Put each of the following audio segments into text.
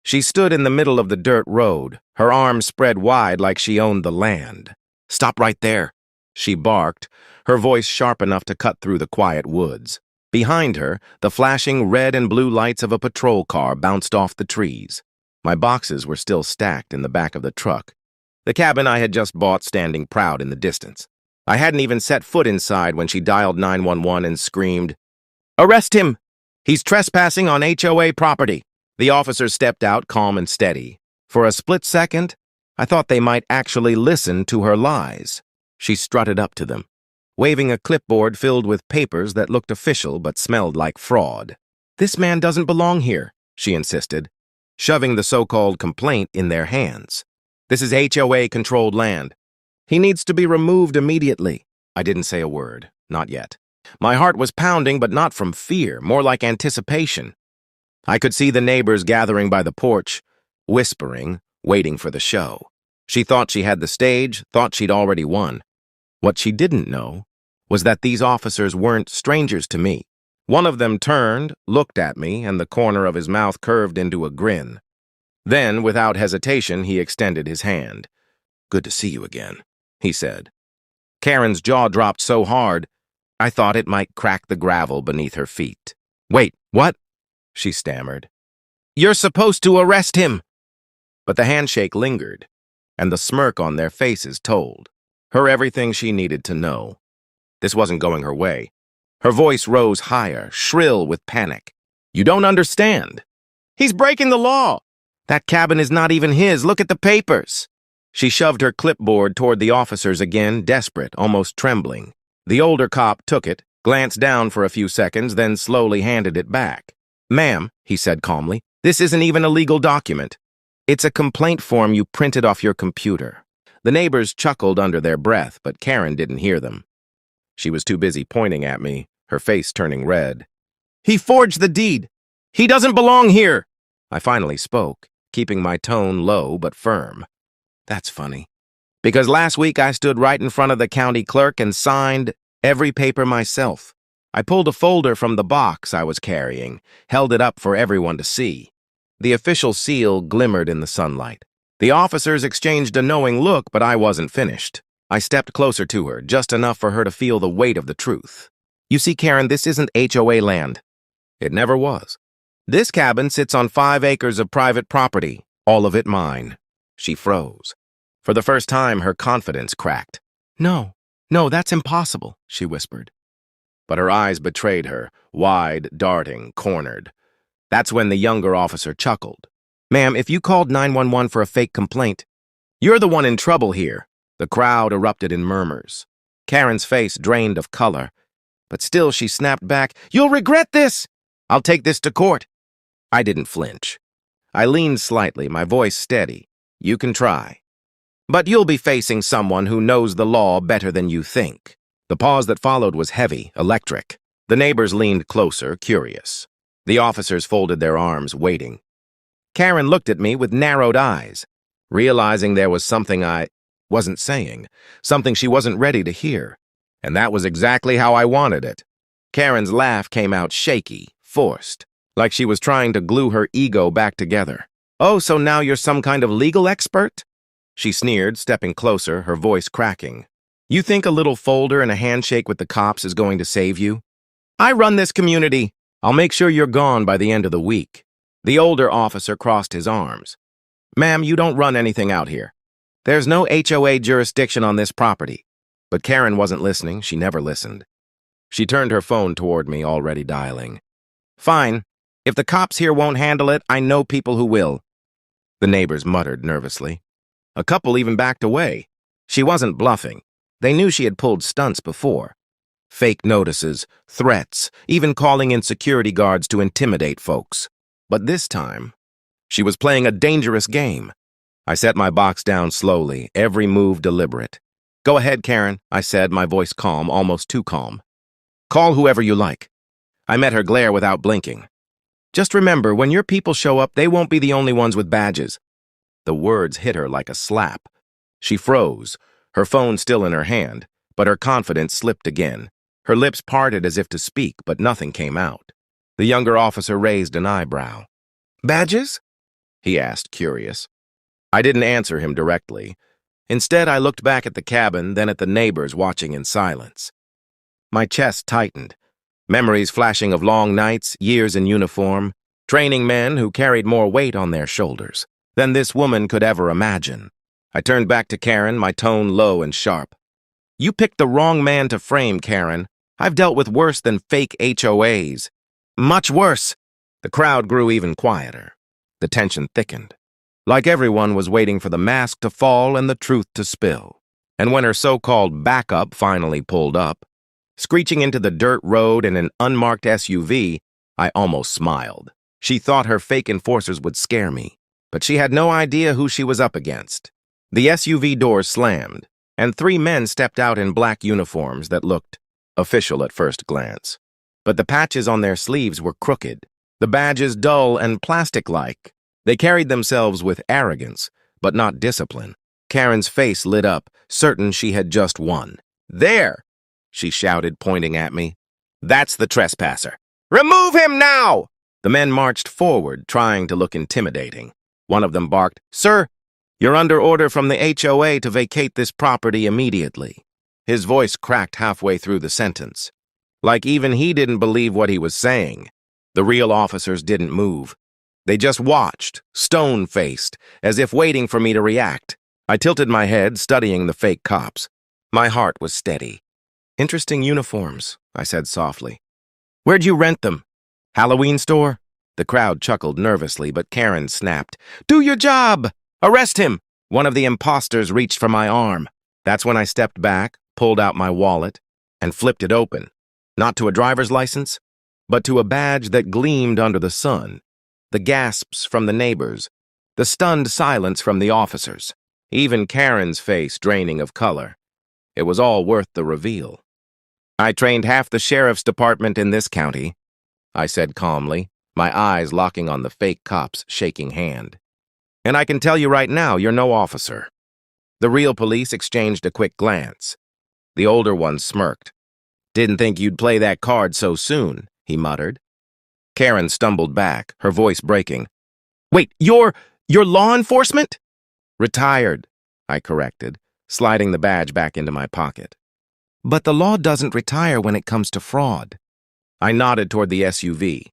She stood in the middle of the dirt road, her arms spread wide like she owned the land. "Stop right there," she barked, her voice sharp enough to cut through the quiet woods. Behind her, the flashing red and blue lights of a patrol car bounced off the trees. My boxes were still stacked in the back of the truck, the cabin I had just bought standing proud in the distance. I hadn't even set foot inside when she dialed 911 and screamed, "Arrest him! He's trespassing on HOA property." The officers stepped out, calm and steady. For a split second, I thought they might actually listen to her lies. She strutted up to them, waving a clipboard filled with papers that looked official but smelled like fraud. "This man doesn't belong here," she insisted, shoving the so-called complaint in their hands. "This is HOA-controlled land. He needs to be removed immediately." I didn't say a word, not yet. My heart was pounding, but not from fear, more like anticipation. I could see the neighbors gathering by the porch, whispering, waiting for the show. She thought she had the stage, thought she'd already won. What she didn't know was that these officers weren't strangers to me. One of them turned, looked at me, and the corner of his mouth curved into a grin. Then, without hesitation, he extended his hand. "Good to see you again," he said. Karen's jaw dropped so hard, I thought it might crack the gravel beneath her feet. "Wait, what?" she stammered. "You're supposed to arrest him!" But the handshake lingered, and the smirk on their faces told her everything she needed to know. This wasn't going her way. Her voice rose higher, shrill with panic. "You don't understand. He's breaking the law. That cabin is not even his. Look at the papers." She shoved her clipboard toward the officers again, desperate, almost trembling. The older cop took it, glanced down for a few seconds, then slowly handed it back. "Ma'am," he said calmly, "this isn't even a legal document. It's a complaint form you printed off your computer." The neighbors chuckled under their breath, but Karen didn't hear them. She was too busy pointing at me, her face turning red. "He forged the deed. He doesn't belong here." I finally spoke, keeping my tone low but firm. "That's funny. Because last week I stood right in front of the county clerk and signed every paper myself. I pulled a folder from the box I was carrying, held it up for everyone to see. The official seal glimmered in the sunlight. The officers exchanged a knowing look, but I wasn't finished. I stepped closer to her, just enough for her to feel the weight of the truth. "You see, Karen, this isn't HOA land. It never was. This cabin sits on 5 acres of private property, all of it mine." She froze. For the first time, her confidence cracked. No, that's impossible," she whispered. But her eyes betrayed her, wide, darting, cornered. That's when the younger officer chuckled. "Ma'am, if you called 911 for a fake complaint, you're the one in trouble here." The crowd erupted in murmurs. Karen's face drained of color, but still she snapped back, "You'll regret this! I'll take this to court." I didn't flinch. I leaned slightly, my voice steady. "You can try. But you'll be facing someone who knows the law better than you think." The pause that followed was heavy, electric. The neighbors leaned closer, curious. The officers folded their arms, waiting. Karen looked at me with narrowed eyes, realizing there was something I wasn't saying, something she wasn't ready to hear. And that was exactly how I wanted it. Karen's laugh came out shaky, forced, like she was trying to glue her ego back together. "Oh, so now you're some kind of legal expert?" She sneered, stepping closer, her voice cracking. "You think a little folder and a handshake with the cops is going to save you? I run this community. I'll make sure you're gone by the end of the week." The older officer crossed his arms. "Ma'am, you don't run anything out here. There's no HOA jurisdiction on this property." But Karen wasn't listening. She never listened. She turned her phone toward me, already dialing. "Fine. If the cops here won't handle it, I know people who will." The neighbors muttered nervously. A couple even backed away. She wasn't bluffing. They knew she had pulled stunts before. Fake notices, threats, even calling in security guards to intimidate folks. But this time, she was playing a dangerous game. I set my box down slowly, every move deliberate. "Go ahead, Karen," I said, my voice calm, almost too calm. "Call whoever you like." I met her glare without blinking. "Just remember, when your people show up, they won't be the only ones with badges." The words hit her like a slap. She froze, her phone still in her hand, but her confidence slipped again. Her lips parted as if to speak, but nothing came out. The younger officer raised an eyebrow. "Badges?" he asked, curious. I didn't answer him directly. Instead, I looked back at the cabin, then at the neighbors watching in silence. My chest tightened, memories flashing of long nights, years in uniform, training men who carried more weight on their shoulders than this woman could ever imagine. I turned back to Karen, my tone low and sharp. You picked the wrong man to frame, Karen. I've dealt with worse than fake HOAs. Much worse. The crowd grew even quieter. The tension thickened. Like everyone was waiting for the mask to fall and the truth to spill. And when her so-called backup finally pulled up, screeching into the dirt road in an unmarked SUV, I almost smiled. She thought her fake enforcers would scare me, but she had no idea who she was up against. The SUV doors slammed, and 3 men stepped out in black uniforms that looked official at first glance. But the patches on their sleeves were crooked, the badges dull and plastic-like. They carried themselves with arrogance, but not discipline. Karen's face lit up, certain she had just won. There! She shouted, pointing at me. That's the trespasser. Remove him now! The men marched forward, trying to look intimidating. One of them barked, Sir, you're under order from the HOA to vacate this property immediately. His voice cracked halfway through the sentence. Like even he didn't believe what he was saying. The real officers didn't move. They just watched, stone-faced, as if waiting for me to react. I tilted my head, studying the fake cops. My heart was steady. Interesting uniforms, I said softly. Where'd you rent them? Halloween store? The crowd chuckled nervously, but Karen snapped. Do your job! Arrest him! One of the imposters reached for my arm. That's when I stepped back, pulled out my wallet, and flipped it open. Not to a driver's license, but to a badge that gleamed under the sun. The gasps from the neighbors, the stunned silence from the officers, even Karen's face draining of color. It was all worth the reveal. I trained half the sheriff's department in this county, I said calmly, my eyes locking on the fake cop's shaking hand. And I can tell you right now, you're no officer. The real police exchanged a quick glance. The older one smirked. Didn't think you'd play that card so soon, he muttered. Karen stumbled back, her voice breaking. Wait, you're law enforcement? Retired, I corrected, sliding the badge back into my pocket. But the law doesn't retire when it comes to fraud. I nodded toward the SUV.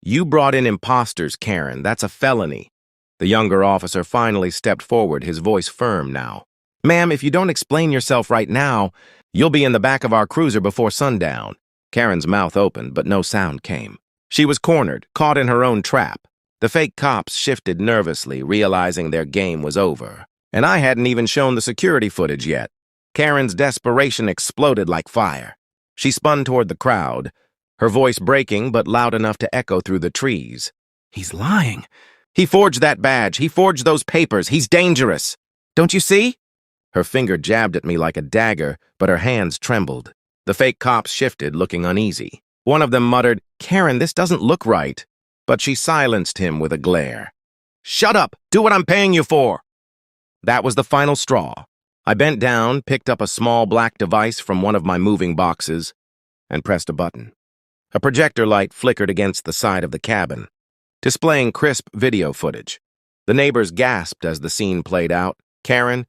You brought in imposters, Karen. That's a felony. The younger officer finally stepped forward, his voice firm now. Ma'am, if you don't explain yourself right now, you'll be in the back of our cruiser before sundown. Karen's mouth opened, but no sound came. She was cornered, caught in her own trap. The fake cops shifted nervously, realizing their game was over. And I hadn't even shown the security footage yet. Karen's desperation exploded like fire. She spun toward the crowd, her voice breaking but loud enough to echo through the trees. He's lying. He forged that badge. He forged those papers. He's dangerous. Don't you see? Her finger jabbed at me like a dagger, but her hands trembled. The fake cops shifted, looking uneasy. One of them muttered, Karen, this doesn't look right. But she silenced him with a glare. Shut up! Do what I'm paying you for! That was the final straw. I bent down, picked up a small black device from one of my moving boxes, and pressed a button. A projector light flickered against the side of the cabin, displaying crisp video footage. The neighbors gasped as the scene played out. Karen,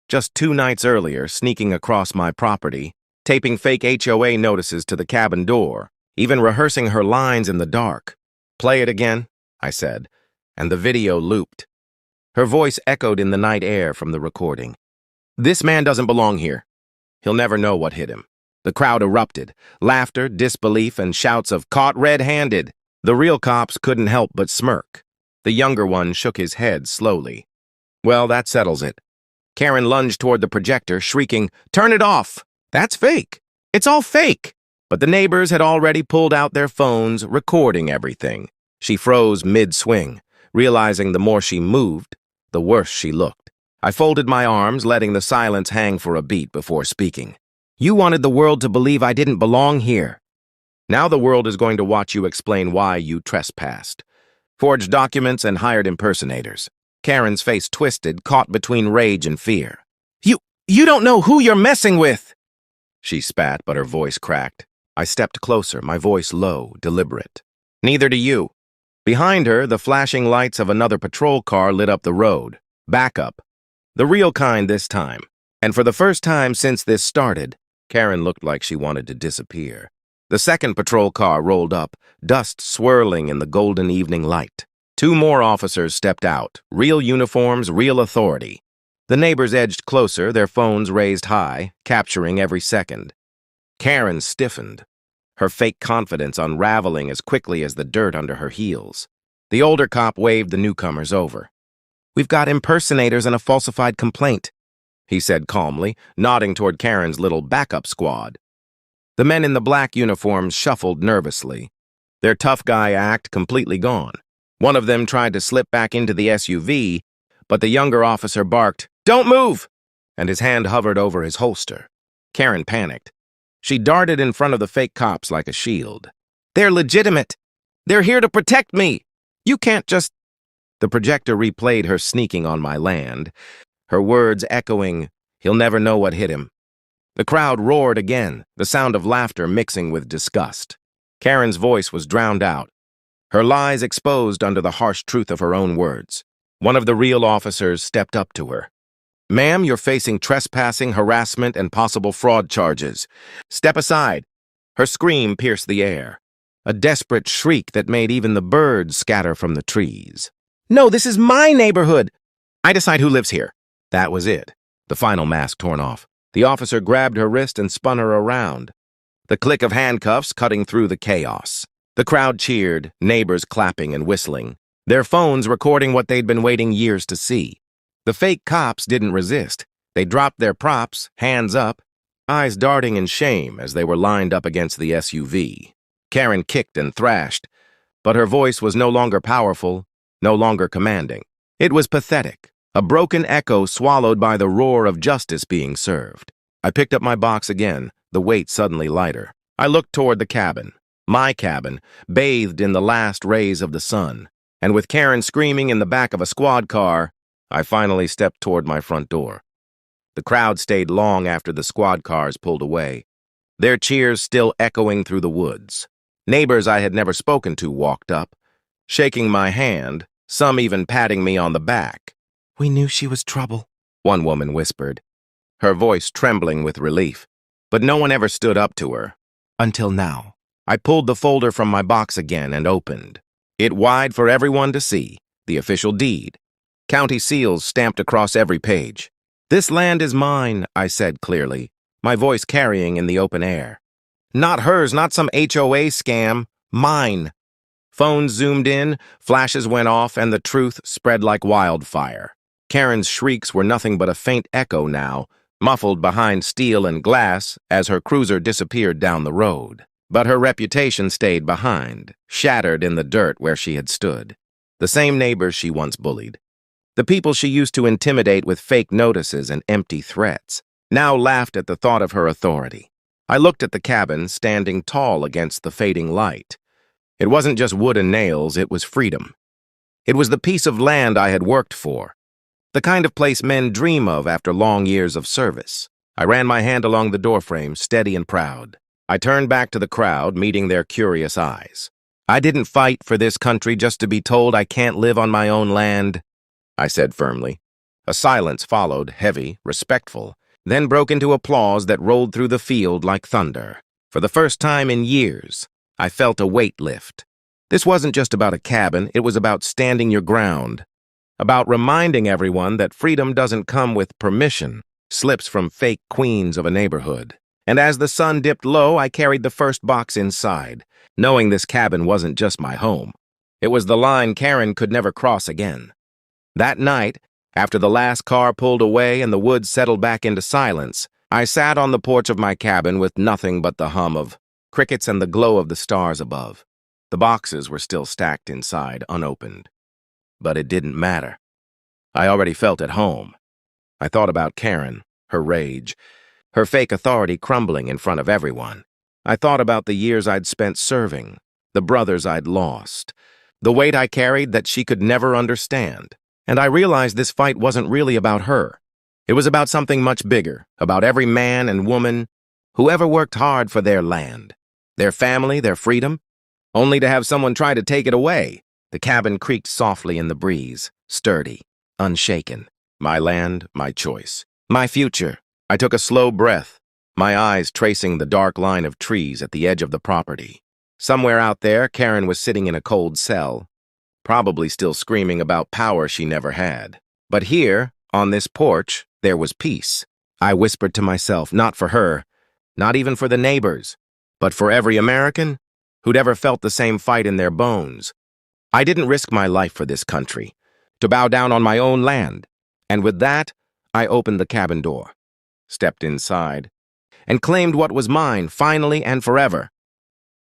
just 2 nights earlier, sneaking across my property, taping fake HOA notices to the cabin door, even rehearsing her lines in the dark. Play it again, I said, and the video looped. Her voice echoed in the night air from the recording. This man doesn't belong here. He'll never know what hit him. The crowd erupted, laughter, disbelief, and shouts of caught red-handed. The real cops couldn't help but smirk. The younger one shook his head slowly. Well, that settles it. Karen lunged toward the projector, shrieking, Turn it off! That's fake. It's all fake. But the neighbors had already pulled out their phones, recording everything. She froze mid-swing, realizing the more she moved, the worse she looked. I folded my arms, letting the silence hang for a beat before speaking. You wanted the world to believe I didn't belong here. Now the world is going to watch you explain why you trespassed. Forged documents and hired impersonators. Karen's face twisted, caught between rage and fear. You don't know who you're messing with! She spat, but her voice cracked. I stepped closer, my voice low, deliberate. Neither do you. Behind her, the flashing lights of another patrol car lit up the road. Backup. The real kind this time. And for the first time since this started, Karen looked like she wanted to disappear. The second patrol car rolled up, dust swirling in the golden evening light. Two more officers stepped out, real uniforms, real authority. The neighbors edged closer, their phones raised high, capturing every second. Karen stiffened, her fake confidence unraveling as quickly as the dirt under her heels. The older cop waved the newcomers over. "We've got impersonators and a falsified complaint," he said calmly, nodding toward Karen's little backup squad. The men in the black uniforms shuffled nervously, their tough guy act completely gone. One of them tried to slip back into the SUV, but the younger officer barked, "Don't move!" and his hand hovered over his holster. Karen panicked. She darted in front of the fake cops like a shield. "They're legitimate. They're here to protect me. You can't just—" The projector replayed her sneaking on my land, her words echoing, "He'll never know what hit him." The crowd roared again, the sound of laughter mixing with disgust. Karen's voice was drowned out, her lies exposed under the harsh truth of her own words. One of the real officers stepped up to her. "Ma'am, you're facing trespassing, harassment, and possible fraud charges. Step aside." Her scream pierced the air, a desperate shriek that made even the birds scatter from the trees. "No, this is my neighborhood. I decide who lives here." That was it, the final mask torn off. The officer grabbed her wrist and spun her around, the click of handcuffs cutting through the chaos. The crowd cheered, neighbors clapping and whistling, their phones recording what they'd been waiting years to see. The fake cops didn't resist. They dropped their props, hands up, eyes darting in shame as they were lined up against the SUV. Karen kicked and thrashed, but her voice was no longer powerful, no longer commanding. It was pathetic, a broken echo swallowed by the roar of justice being served. I picked up my box again, the weight suddenly lighter. I looked toward the cabin, my cabin, bathed in the last rays of the sun, and with Karen screaming in the back of a squad car, I finally stepped toward my front door. The crowd stayed long after the squad cars pulled away, their cheers still echoing through the woods. Neighbors I had never spoken to walked up, shaking my hand, some even patting me on the back. "We knew she was trouble," one woman whispered, her voice trembling with relief. But no one ever stood up to her. Until now. I pulled the folder from my box again and opened. It wide for everyone to see, the official deed. County seals stamped across every page. "This land is mine," I said clearly, my voice carrying in the open air. "Not hers, not some HOA scam. Mine." Phones zoomed in, flashes went off, and the truth spread like wildfire. Karen's shrieks were nothing but a faint echo now, muffled behind steel and glass as her cruiser disappeared down the road. But her reputation stayed behind, shattered in the dirt where she had stood. The same neighbors she once bullied, the people she used to intimidate with fake notices and empty threats, now laughed at the thought of her authority. I looked at the cabin, standing tall against the fading light. It wasn't just wood and nails, it was freedom. It was the piece of land I had worked for, the kind of place men dream of after long years of service. I ran my hand along the doorframe, steady and proud. I turned back to the crowd, meeting their curious eyes. "I didn't fight for this country just to be told I can't live on my own land," I said firmly. A silence followed, heavy, respectful, then broke into applause that rolled through the field like thunder. For the first time in years, I felt a weight lift. This wasn't just about a cabin, it was about standing your ground, about reminding everyone that freedom doesn't come with permission, slips from fake queens of a neighborhood. And as the sun dipped low, I carried the first box inside, knowing this cabin wasn't just my home. It was the line Karen could never cross again. That night, after the last car pulled away and the woods settled back into silence, I sat on the porch of my cabin with nothing but the hum of crickets and the glow of the stars above. The boxes were still stacked inside, unopened. But it didn't matter. I already felt at home. I thought about Karen, her rage, her fake authority crumbling in front of everyone. I thought about the years I'd spent serving, the brothers I'd lost, the weight I carried that she could never understand. And I realized this fight wasn't really about her. It was about something much bigger, about every man and woman who ever worked hard for their land, their family, their freedom, only to have someone try to take it away. The cabin creaked softly in the breeze, sturdy, unshaken. My land, my choice. My future. I took a slow breath, my eyes tracing the dark line of trees at the edge of the property. Somewhere out there, Karen was sitting in a cold cell, probably still screaming about power she never had. But here, on this porch, there was peace. I whispered to myself, not for her, not even for the neighbors, but for every American who'd ever felt the same fight in their bones. I didn't risk my life for this country, to bow down on my own land. And with that, I opened the cabin door, stepped inside, and claimed what was mine finally and forever.